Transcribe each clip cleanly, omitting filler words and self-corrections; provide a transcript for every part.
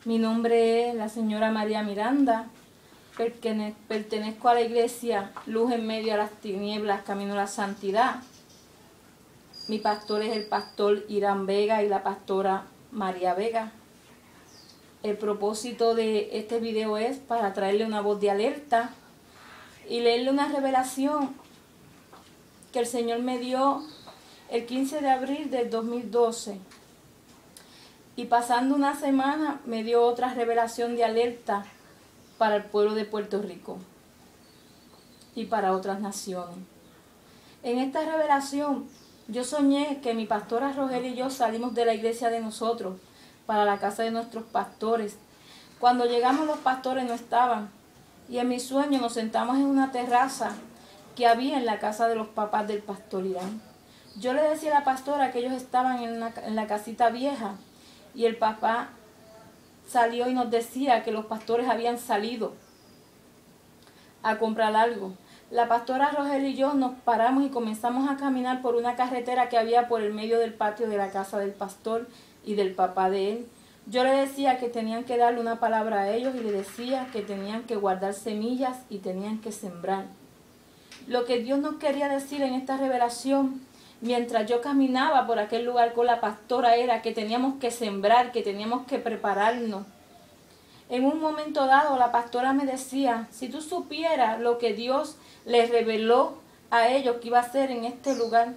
Mi nombre es la señora María Miranda, pertenezco a la iglesia Luz en Medio de las Tinieblas, Camino a la Santidad. Mi pastor es el pastor Irán Vega y la pastora María Vega. El propósito de este video es para traerle una voz de alerta y leerle una revelación que el Señor me dio el 15 de abril del 2012. Y pasando una semana me dio otra revelación de alerta para el pueblo de Puerto Rico y para otras naciones. En esta revelación yo soñé que mi pastora Rogel y yo salimos de la iglesia de nosotros para la casa de nuestros pastores. Cuando llegamos los pastores no estaban y en mi sueño nos sentamos en una terraza que había en la casa de los papás del pastor Irán. Yo le decía a la pastora que ellos estaban en la casita vieja y el papá salió y nos decía que los pastores habían salido a comprar algo. La pastora Rogel y yo nos paramos y comenzamos a caminar por una carretera que había por el medio del patio de la casa del pastor y del papá de él. Yo le decía que tenían que darle una palabra a ellos y le decía que tenían que guardar semillas y tenían que sembrar. Lo que Dios nos quería decir en esta revelación, mientras yo caminaba por aquel lugar con la pastora, era que teníamos que sembrar, que teníamos que prepararnos. En un momento dado la pastora me decía, si tú supieras lo que Dios les reveló a ellos que iba a hacer en este lugar,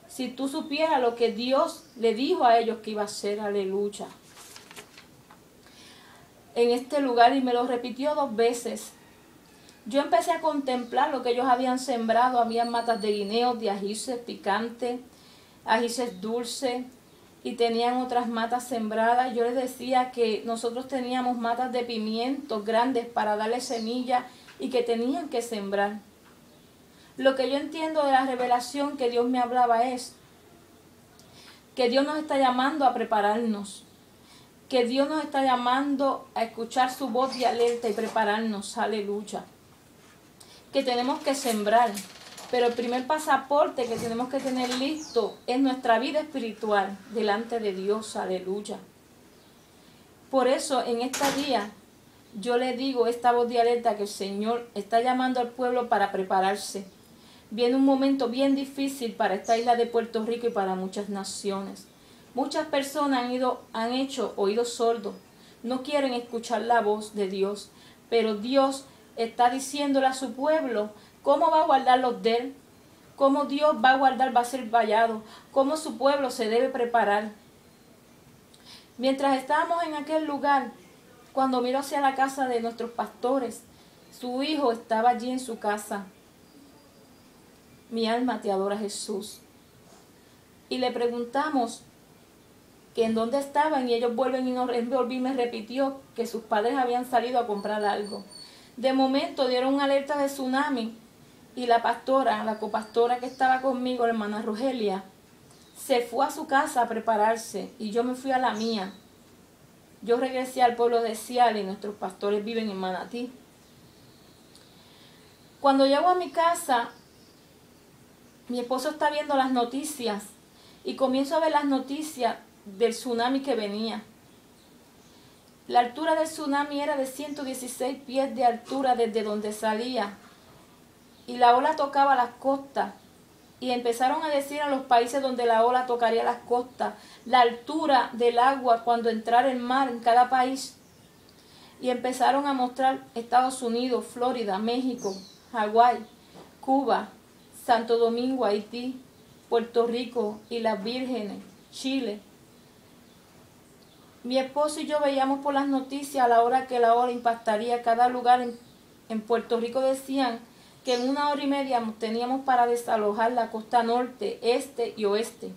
si tú supieras lo que Dios le dijo a ellos que iba a hacer, aleluya, en este lugar, y me lo repitió 2 veces. Yo empecé a contemplar lo que ellos habían sembrado. Habían matas de guineos, de ajíes picantes, ajíes dulces, y tenían otras matas sembradas. Yo les decía que nosotros teníamos matas de pimientos grandes para darle semilla y que tenían que sembrar. Lo que yo entiendo de la revelación que Dios me hablaba es que Dios nos está llamando a prepararnos, que Dios nos está llamando a escuchar su voz de alerta y prepararnos, aleluya. Que tenemos que sembrar, pero el primer pasaporte que tenemos que tener listo es nuestra vida espiritual delante de Dios, aleluya. Por eso en este día yo le digo esta voz de alerta que el Señor está llamando al pueblo para prepararse. Viene un momento bien difícil para esta isla de Puerto Rico y para muchas naciones. Muchas personas han hecho oídos sordos, no quieren escuchar la voz de Dios, pero Dios está diciéndole a su pueblo cómo va a guardar los de él, cómo Dios va a guardar, va a ser vallado, cómo su pueblo se debe preparar. Mientras estábamos en aquel lugar, cuando miro hacia la casa de nuestros pastores, su hijo estaba allí en su casa. Mi alma te adora, Jesús. Y le preguntamos que en dónde estaban y ellos vuelven y me repitió que sus padres habían salido a comprar algo. De momento dieron una alerta de tsunami y la pastora, la copastora que estaba conmigo, la hermana Rogelia, se fue a su casa a prepararse y yo me fui a la mía. Yo regresé al pueblo de Ciales y nuestros pastores viven en Manatí. Cuando llego a mi casa, mi esposo está viendo las noticias y comienzo a ver las noticias del tsunami que venía. La altura del tsunami era de 116 pies de altura desde donde salía y la ola tocaba las costas y empezaron a decir a los países donde la ola tocaría las costas la altura del agua cuando entrara el mar en cada país, y empezaron a mostrar Estados Unidos, Florida, México, Hawái, Cuba, Santo Domingo, Haití, Puerto Rico y las Vírgenes, Chile. Mi esposo y yo veíamos por las noticias a la hora que la ola impactaría cada lugar. En Puerto Rico decían que en 1 hora y media teníamos para desalojar la costa norte, este y oeste.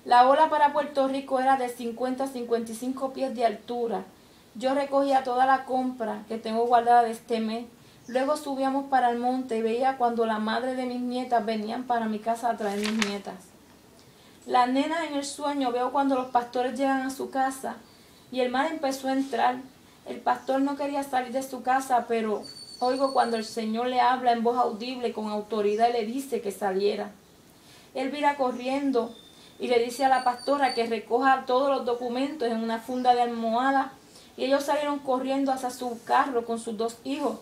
La ola para Puerto Rico era de 50 a 55 pies de altura. Yo recogía toda la compra que tengo guardada de este mes. Luego subíamos para el monte y veía cuando la madre de mis nietas venían para mi casa a traer mis nietas. Las nenas en el sueño veo cuando los pastores llegan a su casa y el mar empezó a entrar. El pastor no quería salir de su casa, pero oigo cuando el Señor le habla en voz audible con autoridad y le dice que saliera. Él vira corriendo y le dice a la pastora que recoja todos los documentos en una funda de almohada y ellos salieron corriendo hacia su carro con sus 2 hijos.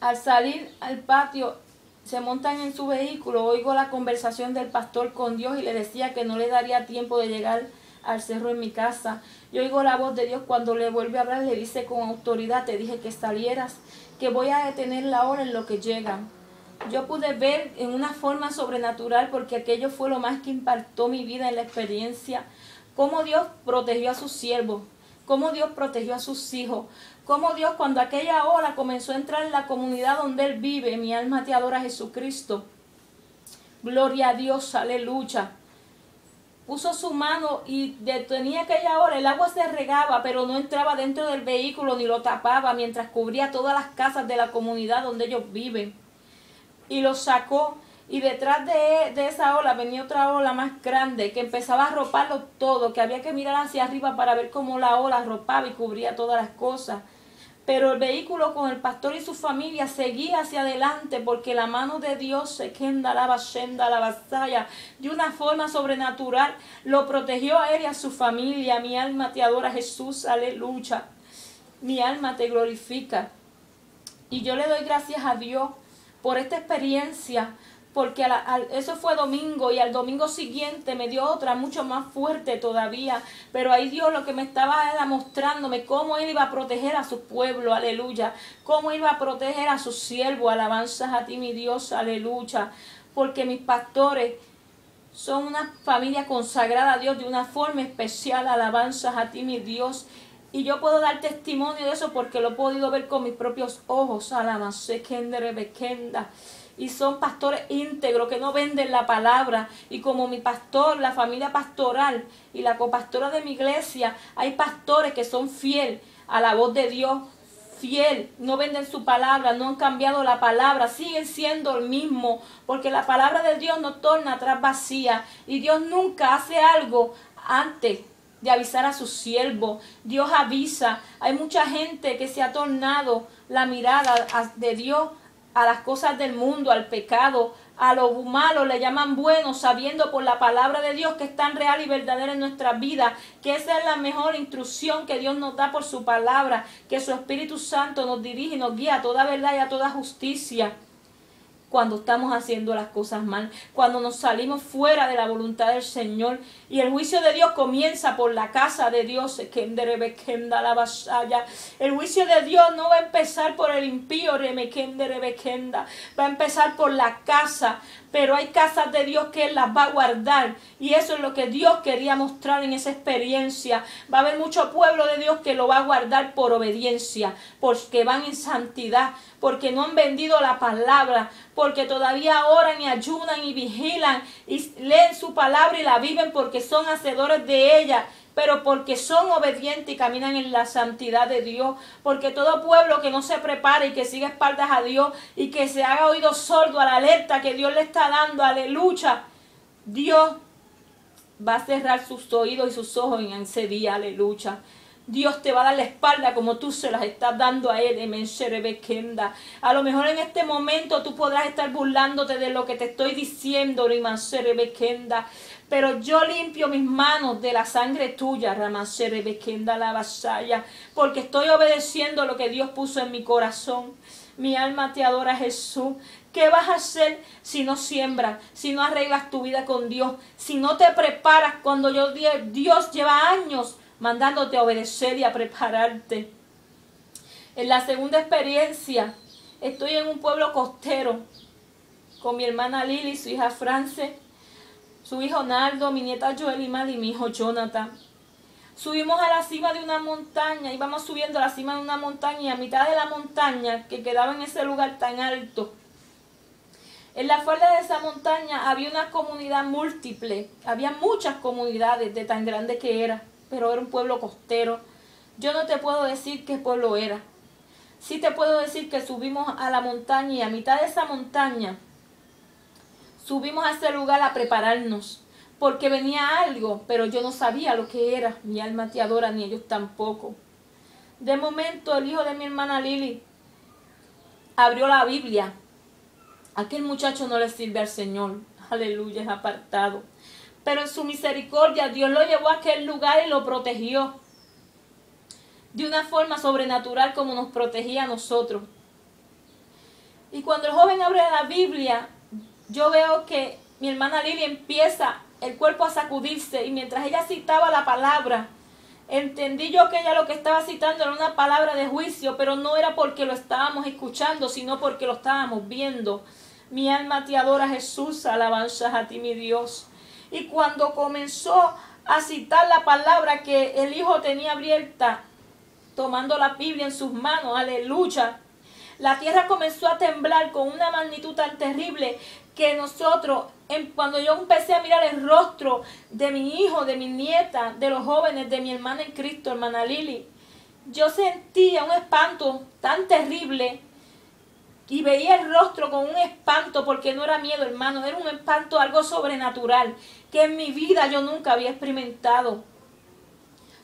Al salir al patio, se montan en su vehículo, oigo la conversación del pastor con Dios y le decía que no le daría tiempo de llegar al cerro en mi casa. Yo oigo la voz de Dios cuando le vuelve a hablar, le dice con autoridad, te dije que salieras, que voy a detener la hora en lo que llegan. Yo pude ver en una forma sobrenatural, porque aquello fue lo más que impactó mi vida en la experiencia, cómo Dios protegió a sus siervos, cómo Dios protegió a sus hijos, cómo Dios cuando aquella hora comenzó a entrar en la comunidad donde Él vive. Mi alma te adora, Jesucristo. Gloria a Dios, aleluya. Puso su mano y detenía aquella hora. El agua se regaba, pero no entraba dentro del vehículo ni lo tapaba, mientras cubría todas las casas de la comunidad donde ellos viven. Y lo sacó, y detrás de esa ola venía otra ola más grande que empezaba a arroparlo todo, que había que mirar hacia arriba para ver cómo la ola arropaba y cubría todas las cosas. Pero el vehículo con el pastor y su familia seguía hacia adelante, porque la mano de Dios, Sekenda la Bashenda la Basaya, de una forma sobrenatural lo protegió a él y a su familia. Mi alma te adora, Jesús, aleluya. Mi alma te glorifica. Y yo le doy gracias a Dios por esta experiencia, porque eso fue domingo, y al domingo siguiente me dio otra mucho más fuerte todavía, pero ahí Dios lo que me estaba era mostrándome cómo Él iba a proteger a su pueblo, aleluya, cómo iba a proteger a sus siervos. Alabanzas a ti, mi Dios, aleluya, porque mis pastores son una familia consagrada a Dios de una forma especial. Alabanzas a ti, mi Dios. Y yo puedo dar testimonio de eso porque lo he podido ver con mis propios ojos. Y son pastores íntegros que no venden la palabra. Y como mi pastor, la familia pastoral y la copastora de mi iglesia, hay pastores que son fieles a la voz de Dios. Fiel, no venden su palabra, no han cambiado la palabra, siguen siendo el mismo, porque la palabra de Dios no torna atrás vacía. Y Dios nunca hace algo antes de avisar a sus siervos. Dios avisa. Hay mucha gente que se ha tornado la mirada de Dios a las cosas del mundo, al pecado, a lo malo le llaman bueno, sabiendo por la palabra de Dios que es tan real y verdadera en nuestra vida, que esa es la mejor instrucción que Dios nos da por su palabra, que su Espíritu Santo nos dirige y nos guía a toda verdad y a toda justicia. Cuando estamos haciendo las cosas mal, cuando nos salimos fuera de la voluntad del Señor, y el juicio de Dios comienza por la casa de Dios. El juicio de Dios no va a empezar por el impío, va a empezar por la casa, pero hay casas de Dios que Él las va a guardar, y eso es lo que Dios quería mostrar en esa experiencia. Va a haber mucho pueblo de Dios que lo va a guardar por obediencia, porque van en santidad, porque no han vendido la palabra, porque todavía oran y ayunan y vigilan y leen su palabra y la viven, porque son hacedores de ella, pero porque son obedientes y caminan en la santidad de Dios. Porque todo pueblo que no se prepare y que siga espaldas a Dios y que se haga oído sordo a la alerta que Dios le está dando, aleluya, Dios va a cerrar sus oídos y sus ojos en ese día, aleluya. Dios te va a dar la espalda como tú se las estás dando a Él. A lo mejor en este momento tú podrás estar burlándote de lo que te estoy diciendo, pero yo limpio mis manos de la sangre tuya, la vasalla, porque estoy obedeciendo lo que Dios puso en mi corazón. Mi alma te adora, Jesús. ¿Qué vas a hacer si no siembras, si no arreglas tu vida con Dios, si no te preparas cuando Dios lleva años mandándote a obedecer y a prepararte? En la segunda experiencia, estoy en un pueblo costero con mi hermana Lili, su hija France, su hijo Naldo, mi nieta Joelima y mi hijo Jonathan. Subimos a la cima de una montaña, íbamos subiendo a la cima de una montaña, y a mitad de la montaña, que quedaba en ese lugar tan alto, en la falda de esa montaña había una comunidad múltiple, había muchas comunidades de tan grande que era, pero era un pueblo costero. Yo no te puedo decir qué pueblo era. Sí te puedo decir que subimos a la montaña, y a mitad de esa montaña subimos a ese lugar a prepararnos, porque venía algo, pero yo no sabía lo que era. Mi alma te adora, ni ellos tampoco. De momento el hijo de mi hermana Lili abrió la Biblia. Aquel muchacho no le sirve al Señor, aleluya, es apartado, pero en su misericordia Dios lo llevó a aquel lugar y lo protegió. de una forma sobrenatural como nos protegía a nosotros. Y cuando el joven abre la Biblia, yo veo que mi hermana Lili empieza el cuerpo a sacudirse, y mientras ella citaba la palabra, entendí yo que ella lo que estaba citando era una palabra de juicio, pero no era porque lo estábamos escuchando, sino porque lo estábamos viendo. Mi alma te adora, Jesús, alabanzas a ti, mi Dios. Y cuando comenzó a citar la palabra que el hijo tenía abierta, tomando la Biblia en sus manos, aleluya, la tierra comenzó a temblar con una magnitud tan terrible que nosotros, cuando yo empecé a mirar el rostro de mi hijo, de mi nieta, de los jóvenes, de mi hermana en Cristo, hermana Lili, yo sentía un espanto tan terrible y veía el rostro con un espanto, porque no era miedo, hermano, era un espanto, algo sobrenatural que en mi vida yo nunca había experimentado.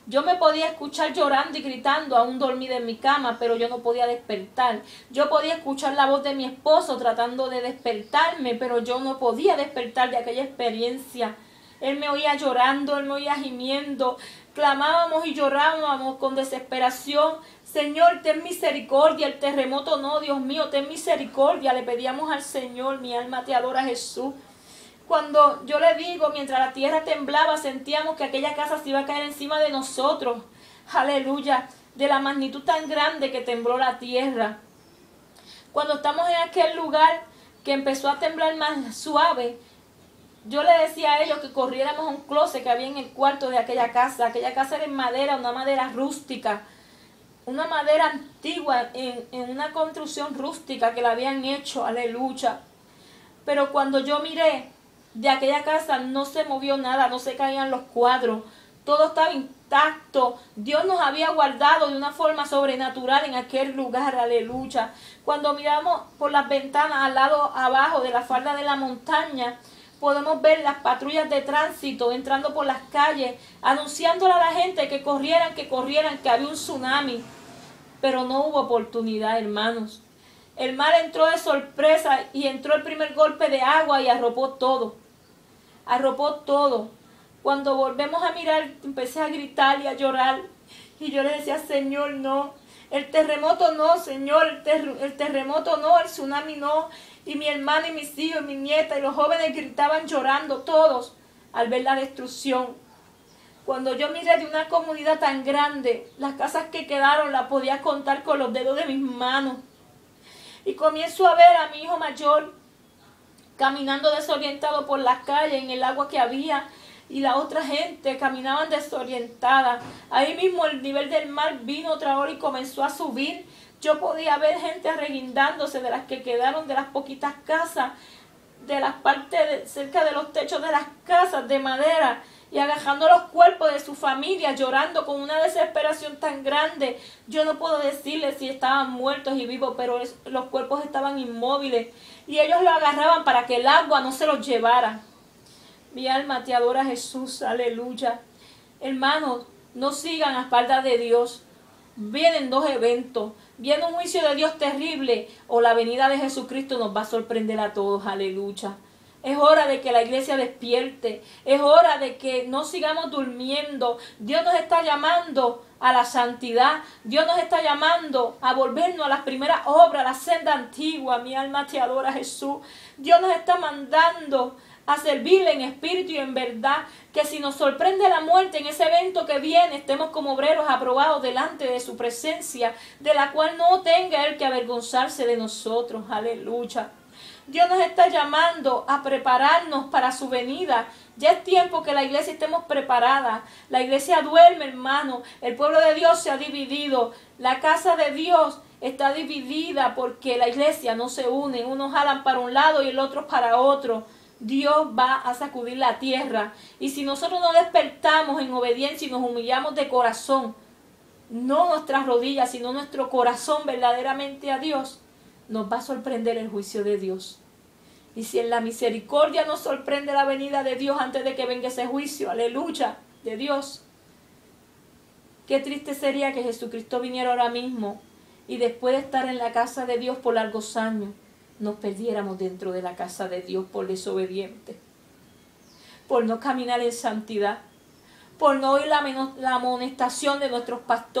Yo me podía escuchar llorando y gritando aún dormida en mi cama, pero yo no podía despertar. Yo podía escuchar la voz de mi esposo tratando de despertarme, pero yo no podía despertar de aquella experiencia. Él me oía llorando, él me oía gimiendo. Clamábamos y llorábamos con desesperación. Señor, ten misericordia, el terremoto no, Dios mío, ten misericordia. Le pedíamos al Señor, mi alma te adora, Jesús. Cuando yo le digo, mientras la tierra temblaba, sentíamos que aquella casa se iba a caer encima de nosotros. Aleluya, de la magnitud tan grande que tembló la tierra. Cuando estamos en aquel lugar que empezó a temblar más suave, yo le decía a ellos que corriéramos a un closet que había en el cuarto de aquella casa. Aquella casa era en madera, una madera rústica, una madera antigua, en una construcción rústica que la habían hecho, aleluya. Pero cuando yo miré, de aquella casa no se movió nada, no se caían los cuadros, todo estaba intacto. Dios nos había guardado de una forma sobrenatural en aquel lugar, aleluya. Cuando miramos por las ventanas al lado abajo de la falda de la montaña, podemos ver las patrullas de tránsito entrando por las calles, anunciándole a la gente que corrieran, que había un tsunami. Pero no hubo oportunidad, hermanos. El mar entró de sorpresa y entró el primer golpe de agua y arropó todo. Arropó todo. Cuando volvemos a mirar, empecé a gritar y a llorar. Y yo le decía, Señor, no. El terremoto no, Señor. El terremoto no, el tsunami no. Y mi hermana y mis hijos, y mi nieta y los jóvenes gritaban llorando todos al ver la destrucción. Cuando yo miré de una comunidad tan grande, las casas que quedaron las podía contar con los dedos de mis manos. Y comienzo a ver a mi hijo mayor caminando desorientado por las calles en el agua que había, y la otra gente caminaban desorientada. Ahí mismo el nivel del mar vino otra hora y comenzó a subir. Yo podía ver gente arreguindándose de las que quedaron de las poquitas casas, de las partes cerca de los techos de las casas de madera, y agajando los cuerpos de su familia, llorando con una desesperación tan grande. Yo no puedo decirles si estaban muertos y vivos, pero los cuerpos estaban inmóviles, y ellos lo agarraban para que el agua no se los llevara. Mi alma te adora, Jesús, aleluya. Hermanos, no sigan a espaldas de Dios. Vienen dos eventos. Viene un juicio de Dios terrible, o la venida de Jesucristo nos va a sorprender a todos, aleluya. Es hora de que la iglesia despierte. Es hora de que no sigamos durmiendo. Dios nos está llamando a la santidad. Dios nos está llamando a volvernos a las primeras obras, a la senda antigua. Mi alma te adora, Jesús. Dios nos está mandando a servirle en espíritu y en verdad. Que si nos sorprende la muerte en ese evento que viene, estemos como obreros aprobados delante de su presencia, de la cual no tenga Él que avergonzarse de nosotros. Aleluya. Dios nos está llamando a prepararnos para su venida. Ya es tiempo que la iglesia estemos preparadas. La iglesia duerme, hermano. El pueblo de Dios se ha dividido. La casa de Dios está dividida porque la iglesia no se une. Unos jalan para un lado y el otro para otro. Dios va a sacudir la tierra. Y si nosotros no despertamos en obediencia y nos humillamos de corazón, no nuestras rodillas, sino nuestro corazón verdaderamente a Dios, nos va a sorprender el juicio de Dios. Y si en la misericordia nos sorprende la venida de Dios antes de que venga ese juicio, aleluya, de Dios, qué triste sería que Jesucristo viniera ahora mismo y después de estar en la casa de Dios por largos años, nos perdiéramos dentro de la casa de Dios por desobedientes, por no caminar en santidad, por no oír la amonestación de nuestros pastores.